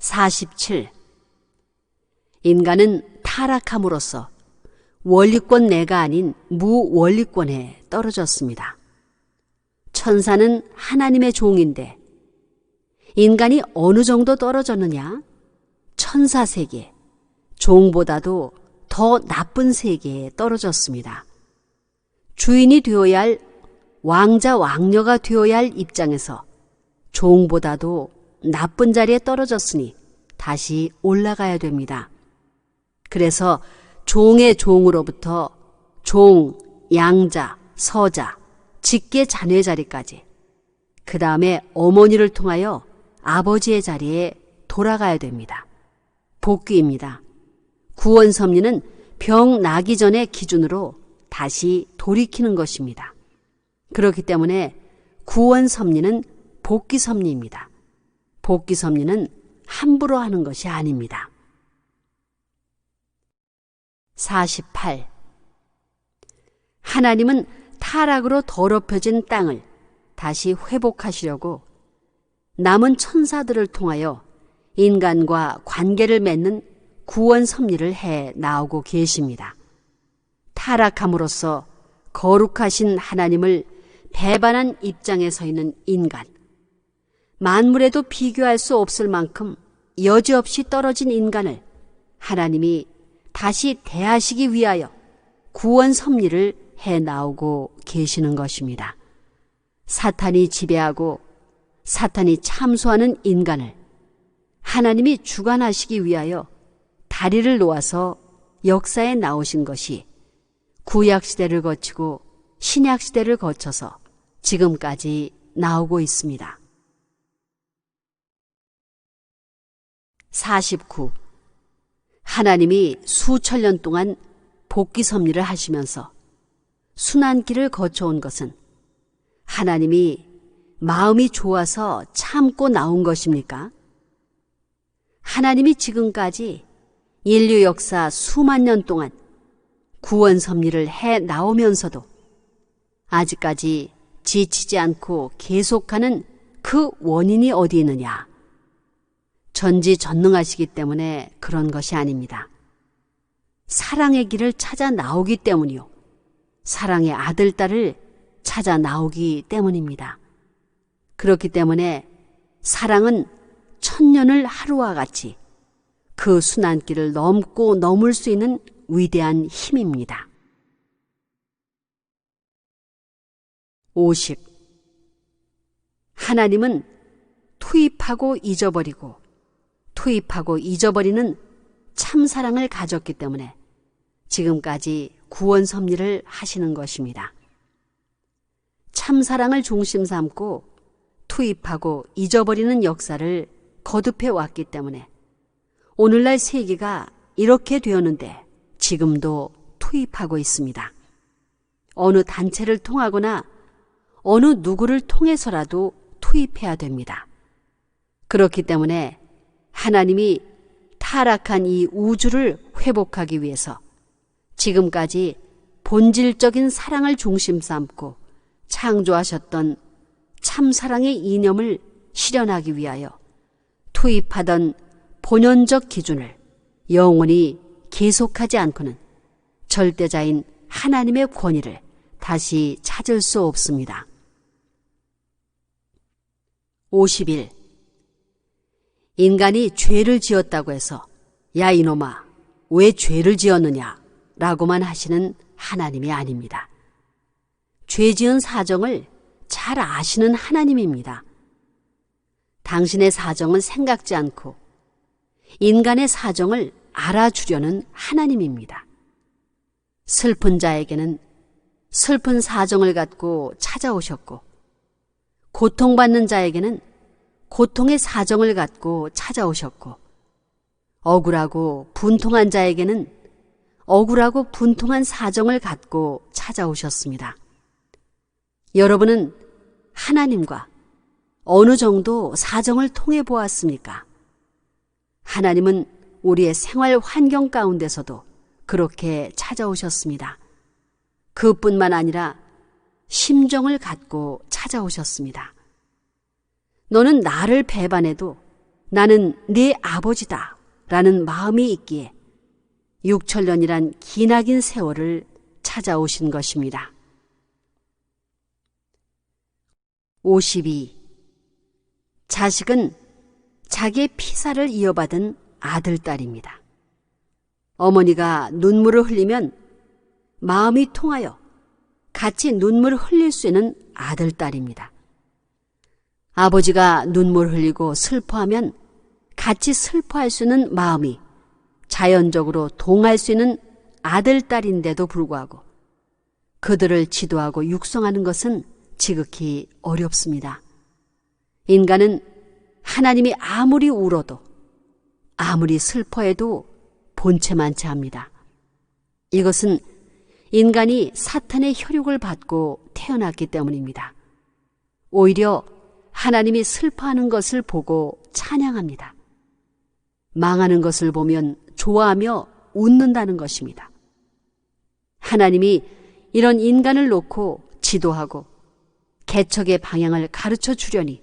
47. 인간은 타락함으로써 원리권 내가 아닌 무원리권에 떨어졌습니다. 천사는 하나님의 종인데 인간이 어느 정도 떨어졌느냐? 천사 세계, 종보다도 더 나쁜 세계에 떨어졌습니다. 주인이 되어야 할 왕자 왕녀가 되어야 할 입장에서 종보다도 나쁜 자리에 떨어졌으니 다시 올라가야 됩니다. 그래서 종의 종으로부터 종, 양자, 서자, 직계 자녀의 자리까지, 그 다음에 어머니를 통하여 아버지의 자리에 돌아가야 됩니다. 복귀입니다. 구원 섭리는 병 나기 전의 기준으로 다시 돌이키는 것입니다. 그렇기 때문에 구원 섭리는 복귀 섭리입니다. 복귀 섭리는 함부로 하는 것이 아닙니다. 48. 하나님은 타락으로 더럽혀진 땅을 다시 회복하시려고 남은 천사들을 통하여 인간과 관계를 맺는 구원 섭리를 해 나오고 계십니다. 타락함으로써 거룩하신 하나님을 배반한 입장에 서 있는 인간, 만물에도 비교할 수 없을 만큼 여지없이 떨어진 인간을 하나님이 다시 대하시기 위하여 구원 섭리를 해 나오고 계시는 것입니다. 사탄이 지배하고 사탄이 참소하는 인간을 하나님이 주관하시기 위하여 다리를 놓아서 역사에 나오신 것이 구약시대를 거치고 신약시대를 거쳐서 지금까지 나오고 있습니다. 49. 하나님이 수천 년 동안 복귀 섭리를 하시면서 순환길을 거쳐온 것은 하나님이 마음이 좋아서 참고 나온 것입니까? 하나님이 지금까지 인류 역사 수만 년 동안 구원 섭리를 해 나오면서도 아직까지 지치지 않고 계속하는 그 원인이 어디 있느냐? 전지전능하시기 때문에 그런 것이 아닙니다. 사랑의 길을 찾아 나오기 때문이요. 사랑의 아들, 딸을 찾아 나오기 때문입니다. 그렇기 때문에 사랑은 천년을 하루와 같이 그 순환길을 넘고 넘을 수 있는 위대한 힘입니다. 50. 하나님은 투입하고 잊어버리고 투입하고 잊어버리는 참사랑을 가졌기 때문에 지금까지 구원 섭리를 하시는 것입니다. 참사랑을 중심 삼고 투입하고 잊어버리는 역사를 거듭해 왔기 때문에 오늘날 세계가 이렇게 되었는데 지금도 투입하고 있습니다. 어느 단체를 통하거나 어느 누구를 통해서라도 투입해야 됩니다. 그렇기 때문에 하나님이 타락한 이 우주를 회복하기 위해서 지금까지 본질적인 사랑을 중심 삼고 창조하셨던 참사랑의 이념을 실현하기 위하여 투입하던 본연적 기준을 영원히 계속하지 않고는 절대자인 하나님의 권위를 다시 찾을 수 없습니다. 51. 인간이 죄를 지었다고 해서 야 이놈아 왜 죄를 지었느냐 라고만 하시는 하나님이 아닙니다. 죄 지은 사정을 잘 아시는 하나님입니다. 당신의 사정은 생각지 않고 인간의 사정을 알아주려는 하나님입니다. 슬픈 자에게는 슬픈 사정을 갖고 찾아오셨고 고통받는 자에게는 고통의 사정을 갖고 찾아오셨고 억울하고 분통한 자에게는 억울하고 분통한 사정을 갖고 찾아오셨습니다. 여러분은 하나님과 어느 정도 사정을 통해 보았습니까? 하나님은 우리의 생활 환경 가운데서도 그렇게 찾아오셨습니다. 그뿐만 아니라 심정을 갖고 찾아오셨습니다. 너는 나를 배반해도 나는 네 아버지다 라는 마음이 있기에 6천년이란 기나긴 세월을 찾아오신 것입니다. 52. 자식은 자기의 피살을 이어받은 아들, 딸입니다. 어머니가 눈물을 흘리면 마음이 통하여 같이 눈물을 흘릴 수 있는 아들, 딸입니다. 아버지가 눈물 흘리고 슬퍼하면 같이 슬퍼할 수 있는 마음이 자연적으로 동할 수 있는 아들, 딸인데도 불구하고 그들을 지도하고 육성하는 것은 지극히 어렵습니다. 인간은 하나님이 아무리 울어도 아무리 슬퍼해도 본체만치 합니다. 이것은 인간이 사탄의 혈육을 받고 태어났기 때문입니다. 오히려 하나님이 슬퍼하는 것을 보고 찬양합니다. 망하는 것을 보면 좋아하며 웃는다는 것입니다. 하나님이 이런 인간을 놓고 지도하고 개척의 방향을 가르쳐 주려니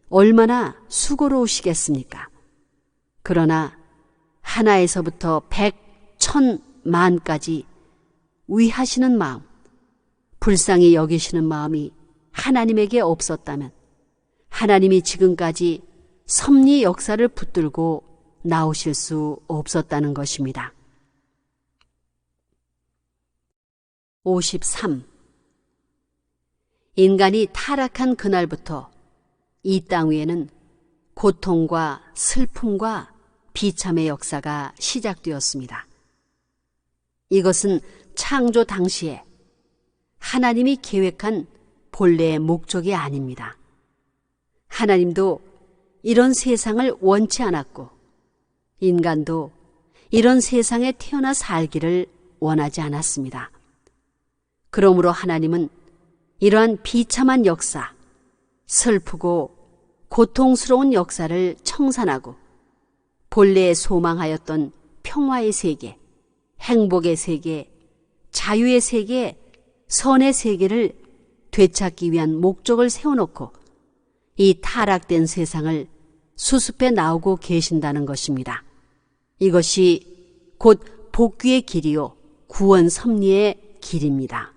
얼마나 수고로우시겠습니까? 그러나 하나에서부터 100, 1000, 만까지 위하시는 마음, 불쌍히 여기시는 마음이 하나님에게 없었다면 하나님이 지금까지 섭리 역사를 붙들고 나오실 수 없었다는 것입니다. 53. 인간이 타락한 그날부터 이 땅 위에는 고통과 슬픔과 비참의 역사가 시작되었습니다. 이것은 창조 당시에 하나님이 계획한 본래의 목적이 아닙니다. 하나님도 이런 세상을 원치 않았고 인간도 이런 세상에 태어나 살기를 원하지 않았습니다. 그러므로 하나님은 이러한 비참한 역사, 슬프고 고통스러운 역사를 청산하고 본래에 소망하였던 평화의 세계, 행복의 세계, 자유의 세계, 선의 세계를 되찾기 위한 목적을 세워놓고 이 타락된 세상을 수습해 나오고 계신다는 것입니다. 이것이 곧 복귀의 길이요 구원 섭리의 길입니다.